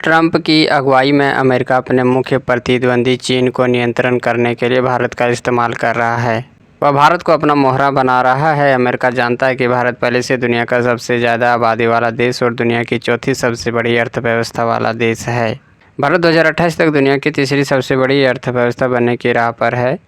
Trump की अगुवाई में अमेरिका अपने मुख्य प्रतिद्वंदी चीन को नियंत्रण करने के लिए भारत का इस्तेमाल कर रहा है। वह भारत को अपना मोहरा बना रहा है। अमेरिका जानता है कि भारत पहले से दुनिया का सबसे ज़्यादा आबादी वाला देश और दुनिया की चौथी सबसे बड़ी अर्थव्यवस्था वाला देश है। भारत 2028 तक दुनिया की तीसरी सबसे बड़ी अर्थव्यवस्था बनने की राह पर है,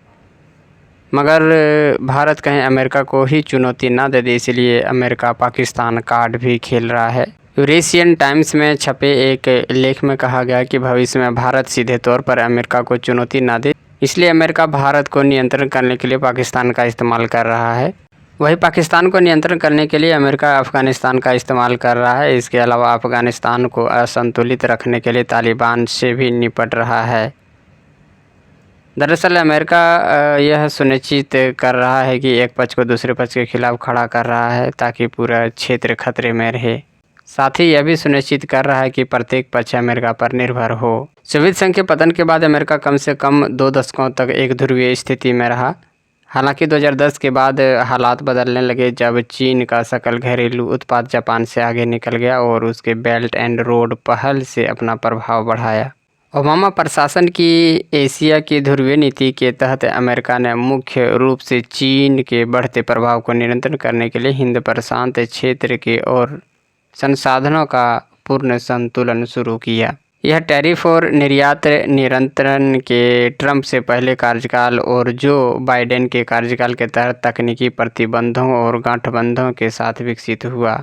मगर भारत कहीं अमेरिका को ही चुनौती न दे दे, इसलिए अमेरिका पाकिस्तान कार्ड भी खेल रहा है। यूरेशियन टाइम्स में छपे एक लेख में कहा गया कि भविष्य में भारत सीधे तौर पर अमेरिका को चुनौती न दे, इसलिए अमेरिका भारत को नियंत्रण करने के लिए पाकिस्तान का इस्तेमाल कर रहा है। वहीं पाकिस्तान को नियंत्रण करने के लिए अमेरिका अफ़गानिस्तान का इस्तेमाल कर रहा है। इसके अलावा अफ़गानिस्तान को असंतुलित रखने के लिए तालिबान से भी निपट रहा है। दरअसल अमेरिका यह सुनिश्चित कर रहा है कि एक पक्ष को दूसरे पक्ष के खिलाफ खड़ा कर रहा है ताकि पूरा क्षेत्र खतरे में रहे। साथ ही यह भी सुनिश्चित कर रहा है कि प्रत्येक पक्ष अमेरिका पर निर्भर हो। सोवियत संघ के पतन के बाद अमेरिका कम से कम 2 दशकों तक एक ध्रुवीय स्थिति में रहा। हालांकि 2010 के बाद हालात बदलने लगे, जब चीन का सकल घरेलू उत्पाद जापान से आगे निकल गया और उसके बेल्ट एंड रोड पहल से अपना प्रभाव बढ़ाया। ओबामा प्रशासन की एशिया की ध्रुवीय नीति के तहत अमेरिका ने मुख्य रूप से चीन के बढ़ते प्रभाव को नियंत्रण करने के लिए हिंद प्रशांत क्षेत्र के और संसाधनों का पूर्ण संतुलन शुरू किया। यह टैरिफ और निर्यात नियंत्रण के ट्रंप से पहले कार्यकाल और जो बाइडेन के कार्यकाल के तहत तकनीकी प्रतिबंधों और गठबंधनों के साथ विकसित हुआ।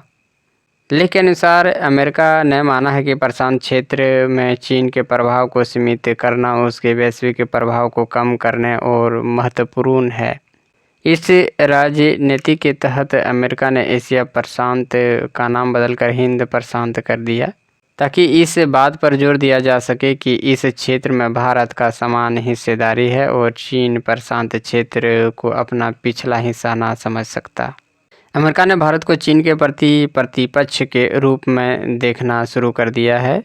लेख के अनुसार अमेरिका ने माना है कि प्रशांत क्षेत्र में चीन के प्रभाव को सीमित करना उसके वैश्विक प्रभाव को कम करने और महत्वपूर्ण है। इस राजनीति के तहत अमेरिका ने एशिया प्रशांत का नाम बदलकर हिंद प्रशांत कर दिया, ताकि इस बात पर जोर दिया जा सके कि इस क्षेत्र में भारत का समान हिस्सेदारी है और चीन प्रशांत क्षेत्र को अपना पिछला हिस्सा ना समझ सकता। अमेरिका ने भारत को चीन के प्रति प्रतिपक्ष के रूप में देखना शुरू कर दिया है।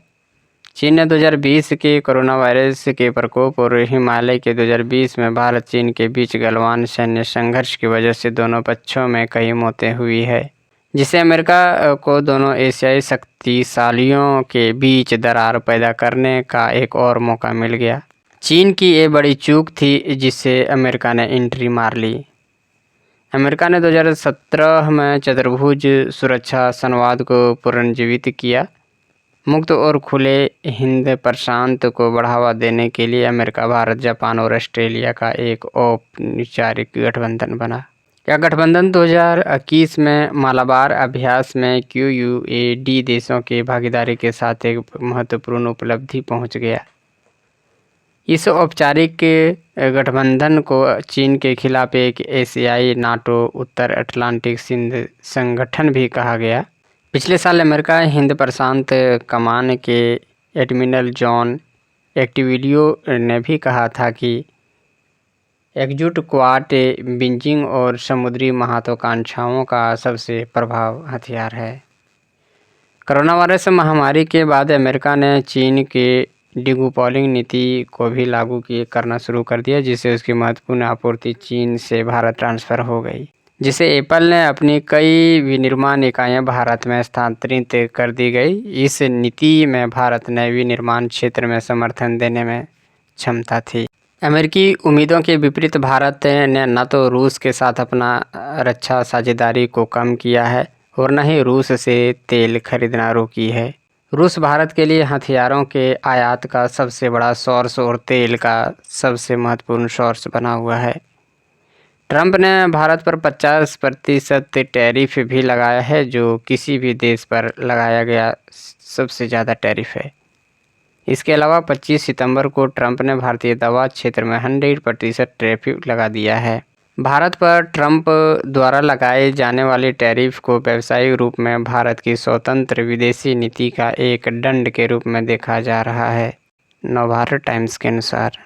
चीन ने 2020 के कोरोना वायरस के प्रकोप और हिमालय के 2020 में भारत चीन के बीच गलवान सैन्य संघर्ष की वजह से दोनों पक्षों में कई मौतें हुई है, जिससे अमेरिका को दोनों एशियाई शक्तिशालियों के बीच दरार पैदा करने का एक और मौका मिल गया। चीन की ये बड़ी चूक थी जिससे अमेरिका ने एंट्री मार ली। अमेरिका ने 2017 में चतुर्भुज सुरक्षा संवाद को पुनर्जीवित किया। मुक्त और खुले हिंद प्रशांत को बढ़ावा देने के लिए अमेरिका, भारत, जापान और ऑस्ट्रेलिया का एक औपचारिक गठबंधन बना। यह गठबंधन 2021 में मालाबार अभ्यास में QUAD देशों की भागीदारी के साथ एक महत्वपूर्ण उपलब्धि पहुंच गया। इस औपचारिक गठबंधन को चीन के खिलाफ एक एशियाई नाटो उत्तर अटलांटिक सिंध संगठन भी कहा गया। पिछले साल अमेरिका हिंद प्रशांत कमान के एडमिरल जॉन एक्टिविलियो ने भी कहा था कि एकजुट क्वाड बीजिंग और समुद्री महत्वाकांक्षाओं का सबसे प्रभावी हथियार है। कोरोना वायरस महामारी के बाद अमेरिका ने चीन के डिकूपलिंग नीति को भी लागू करना शुरू कर दिया, जिससे उसकी महत्वपूर्ण आपूर्ति चीन से भारत ट्रांसफ़र हो गई, जिसे एप्पल ने अपनी कई विनिर्माण इकाइयाँ भारत में स्थानांतरित कर दी गई। इस नीति में भारत ने विनिर्माण क्षेत्र में समर्थन देने में क्षमता थी। अमेरिकी उम्मीदों के विपरीत भारत ने न तो रूस के साथ अपना रक्षा साझेदारी को कम किया है और न ही रूस से तेल खरीदना रोकी है। रूस भारत के लिए हथियारों के आयात का सबसे बड़ा सोर्स और तेल का सबसे महत्वपूर्ण सोर्स बना हुआ है। ट्रंप ने भारत पर 50% टैरिफ भी लगाया है, जो किसी भी देश पर लगाया गया सबसे ज़्यादा टैरिफ है। इसके अलावा 25 सितंबर को ट्रंप ने भारतीय दवा क्षेत्र में 100% टैरिफ लगा दिया है। भारत पर ट्रंप द्वारा लगाए जाने वाले टैरिफ को व्यावसायिक रूप में भारत की स्वतंत्र विदेशी नीति का एक दंड के रूप में देखा जा रहा है, नवभारत टाइम्स के अनुसार।